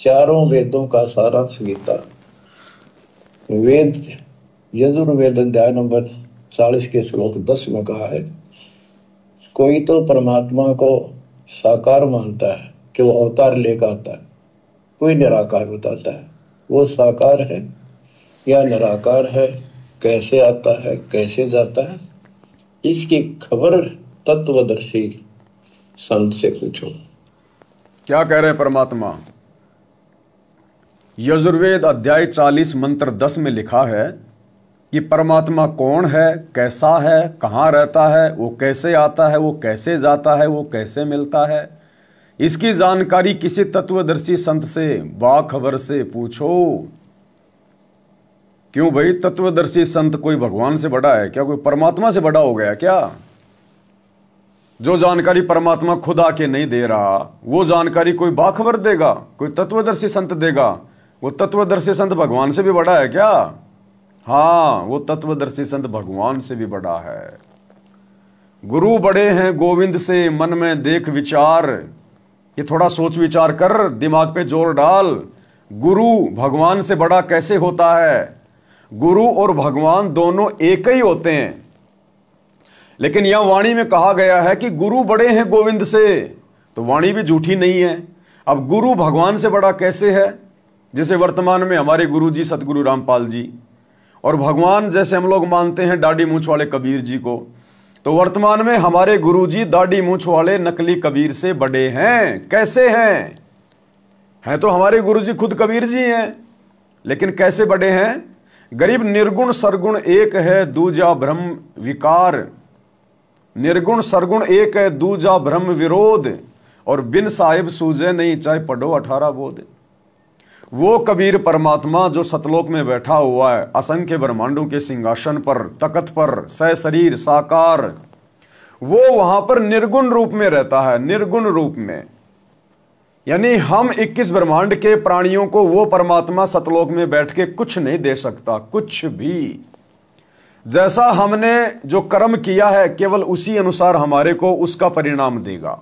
चारों वेदों का सारांश गीता। वेद यजुर्वेद अध्याय नंबर 40 के श्लोक 10 में कहा है, कोई तो परमात्मा को साकार मानता है कि वो अवतार लेकर आता है, कोई निराकार बताता है वो साकार है या निराकार है, कैसे आता है कैसे जाता है, इसकी खबर तत्वदर्शी संत से पूछो। क्या कह रहे हैं परमात्मा? यजुर्वेद अध्याय 40 मंत्र 10 में लिखा है कि परमात्मा कौन है, कैसा है, कहाँ रहता है, वो कैसे आता है, वो कैसे जाता है, वो कैसे मिलता है, इसकी जानकारी किसी तत्वदर्शी संत से बाखबर से पूछो। क्यों भाई? तत्वदर्शी संत कोई भगवान से बड़ा है क्या? कोई परमात्मा से बड़ा हो गया क्या? जो जानकारी परमात्मा खुद आके नहीं दे रहा, वो जानकारी कोई बाखबर देगा, कोई तत्वदर्शी संत देगा। वो तत्वदर्शी संत भगवान से भी बड़ा है क्या? हाँ, वो तत्वदर्शी संत भगवान से भी बड़ा है। गुरु बड़े हैं गोविंद से, मन में देख विचार। ये थोड़ा सोच विचार कर, दिमाग पे जोर डाल। गुरु भगवान से बड़ा कैसे होता है? गुरु और भगवान दोनों एक ही होते हैं, लेकिन यह वाणी में कहा गया है कि गुरु बड़े हैं गोविंद से, तो वाणी भी झूठी नहीं है। अब गुरु भगवान से बड़ा कैसे है? जैसे वर्तमान में हमारे गुरु जी सतगुरु रामपाल जी, और भगवान जैसे हम लोग मानते हैं दाढ़ी मूंछ वाले कबीर जी को, तो वर्तमान में हमारे गुरु जी दाढ़ी मूंछ वाले नकली कबीर से बड़े हैं। कैसे हैं? हैं तो हमारे गुरु जी खुद कबीर जी हैं, लेकिन कैसे बड़े हैं? गरीब निर्गुण सरगुण एक है, दूजा ब्रह्म विकार। निर्गुण सरगुण एक है, दूजा ब्रह्म विरोध। और बिन साहिब सूझे नहीं, चाहे पढ़ो 18 बोध। वो कबीर परमात्मा जो सतलोक में बैठा हुआ है, असंख्य ब्रह्मांडों के सिंहासन पर, तकत पर, सहशरीर साकार, वो वहां पर निर्गुण रूप में रहता है। निर्गुण रूप में यानी हम 21 ब्रह्मांड के प्राणियों को वो परमात्मा सतलोक में बैठ के कुछ नहीं दे सकता, कुछ भी। जैसा हमने जो कर्म किया है, केवल उसी अनुसार हमारे को उसका परिणाम देगा,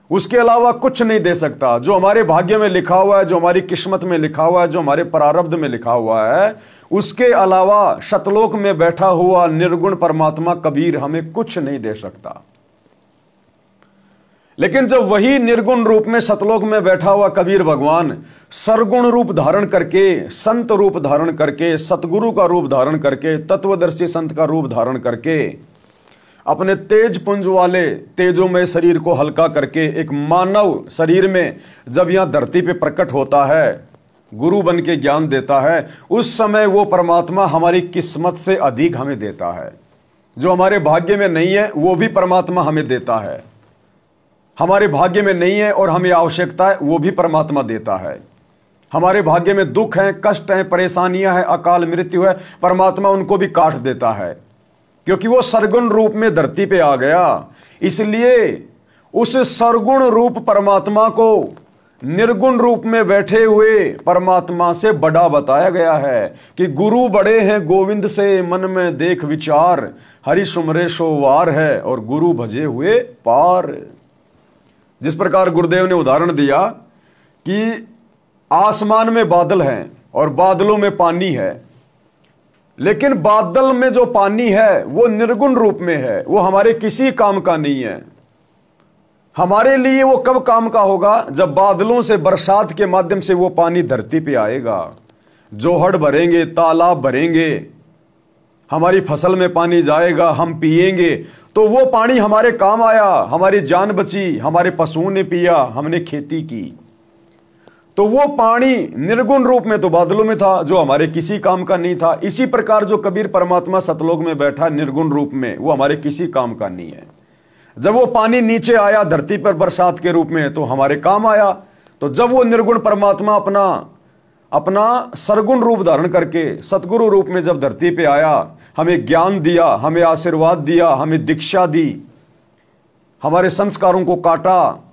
उसके अलावा कुछ नहीं दे सकता। जो हमारे भाग्य में लिखा हुआ है, जो हमारी किस्मत में लिखा हुआ है, जो हमारे प्रारब्ध में लिखा हुआ है, उसके अलावा शतलोक में बैठा हुआ निर्गुण परमात्मा कबीर हमें कुछ नहीं दे सकता। लेकिन जब वही निर्गुण रूप में सतलोक में बैठा हुआ कबीर भगवान सरगुण रूप धारण करके, संत रूप धारण करके, सतगुरु का रूप धारण करके, तत्वदर्शी संत का रूप धारण करके, अपने तेज पुंज वाले तेजोमय शरीर को हल्का करके एक मानव शरीर में जब यहां धरती पे प्रकट होता है, गुरु बन के ज्ञान देता है, उस समय वो परमात्मा हमारी किस्मत से अधिक हमें देता है। जो हमारे भाग्य में नहीं है वो भी परमात्मा हमें देता है। हमारे भाग्य में नहीं है और हमें आवश्यकता है, वो भी परमात्मा देता है। हमारे भाग्य में दुख है, कष्ट है, परेशानियां हैं, अकाल मृत्यु है, परमात्मा उनको भी काट देता है, क्योंकि वो सरगुण रूप में धरती पे आ गया। इसलिए उस सरगुण रूप परमात्मा को निर्गुण रूप में बैठे हुए परमात्मा से बड़ा बताया गया है कि गुरु बड़े हैं गोविंद से, मन में देख विचार, हरि सुमरे सो वार है, और गुरु भजे हुए पार। जिस प्रकार गुरुदेव ने उदाहरण दिया कि आसमान में बादल हैं और बादलों में पानी है, लेकिन बादल में जो पानी है वो निर्गुण रूप में है, वो हमारे किसी काम का नहीं है। हमारे लिए वो कब काम का होगा? जब बादलों से, बरसात के माध्यम से वो पानी धरती पे आएगा, जोहड़ भरेंगे, तालाब भरेंगे, हमारी फसल में पानी जाएगा, हम पिएंगे, तो वो पानी हमारे काम आया, हमारी जान बची, हमारे पशुओं ने पिया, हमने खेती की। तो वो पानी निर्गुण रूप में तो बादलों में था, जो हमारे किसी काम का नहीं था। इसी प्रकार जो कबीर परमात्मा सतलोक में बैठा निर्गुण रूप में, वो हमारे किसी काम का नहीं है। जब वो पानी नीचे आया धरती पर बरसात के रूप में, तो हमारे काम आया। तो जब वो निर्गुण परमात्मा अपना सरगुण रूप धारण करके सतगुरु रूप में जब धरती पे आया, हमें ज्ञान दिया, हमें आशीर्वाद दिया, हमें दीक्षा दी, हमारे संस्कारों को काटा,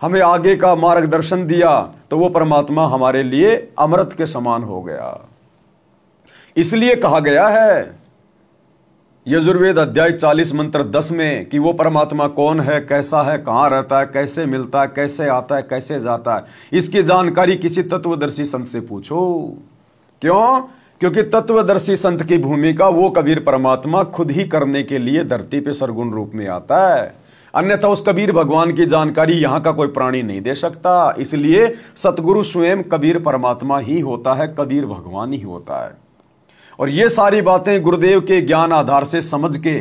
हमें आगे का मार्गदर्शन दिया, तो वो परमात्मा हमारे लिए अमृत के समान हो गया। इसलिए कहा गया है यजुर्वेद अध्याय 40 मंत्र 10 में कि वो परमात्मा कौन है, कैसा है, कहाँ रहता है, कैसे मिलता है, कैसे आता है, कैसे जाता है, इसकी जानकारी किसी तत्वदर्शी संत से पूछो। क्यों? क्योंकि तत्वदर्शी संत की भूमिका वो कबीर परमात्मा खुद ही करने के लिए धरती पे सरगुण रूप में आता है, अन्यथा उस कबीर भगवान की जानकारी यहां का कोई प्राणी नहीं दे सकता। इसलिए सतगुरु स्वयं कबीर परमात्मा ही होता है, कबीर भगवान ही होता है। और ये सारी बातें गुरुदेव के ज्ञान आधार से समझ के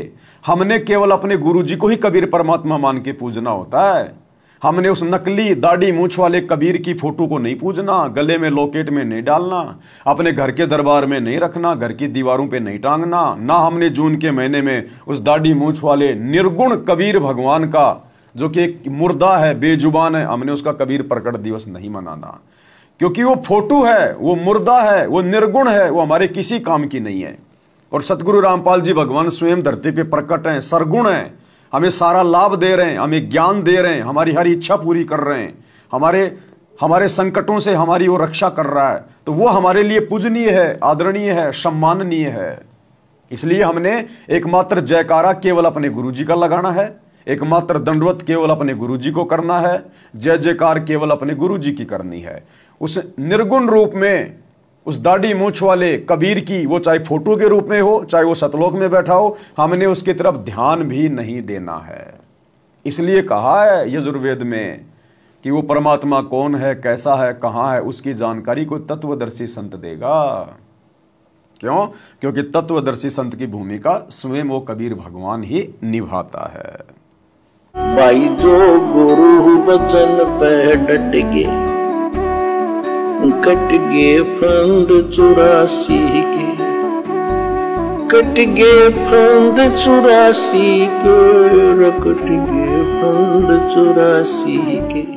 हमने केवल अपने गुरु जी को ही कबीर परमात्मा मान के पूजना होता है। हमने उस नकली दाढ़ी मूंछ वाले कबीर की फोटो को नहीं पूजना, गले में लॉकेट में नहीं डालना, अपने घर के दरबार में नहीं रखना, घर की दीवारों पे नहीं टांगना। ना हमने जून के महीने में उस दाढ़ी मूंछ वाले निर्गुण कबीर भगवान का, जो कि एक मुर्दा है, बेजुबान है, हमने उसका कबीर प्रकट दिवस नहीं मनाना, क्योंकि वो फोटो है, वो मुर्दा है, वो निर्गुण है, वो हमारे किसी काम की नहीं है। और सतगुरु रामपाल जी भगवान स्वयं धरती पे प्रकट हैं, सरगुण हैं, हमें सारा लाभ दे रहे हैं, हमें ज्ञान दे रहे हैं, हमारी हर इच्छा पूरी कर रहे हैं, हमारे संकटों से हमारी वो रक्षा कर रहा है। तो वो हमारे लिए पूजनीय है, आदरणीय है, सम्माननीय है। इसलिए हमने एकमात्र जयकारा केवल अपने गुरु जी का लगाना है, एकमात्र दंडवत केवल अपने गुरु जी को करना है, जय जयकार केवल अपने गुरु जी की करनी है। उस निर्गुण रूप में, उस दाढ़ी मूंछ वाले कबीर की, वो चाहे फोटो के रूप में हो, चाहे वो सतलोक में बैठा हो, हमने उसकी तरफ ध्यान भी नहीं देना है। इसलिए कहा है यजुर्वेद में कि वो परमात्मा कौन है, कैसा है, कहां है, उसकी जानकारी को तत्वदर्शी संत देगा। क्यों? क्योंकि तत्वदर्शी संत की भूमिका स्वयं वो कबीर भगवान ही निभाता है। भाई जो गुरु बचन पे डट गए, कट गए फंद 84 के, कट गए फंद 84 के, कट गए फंद 84 के।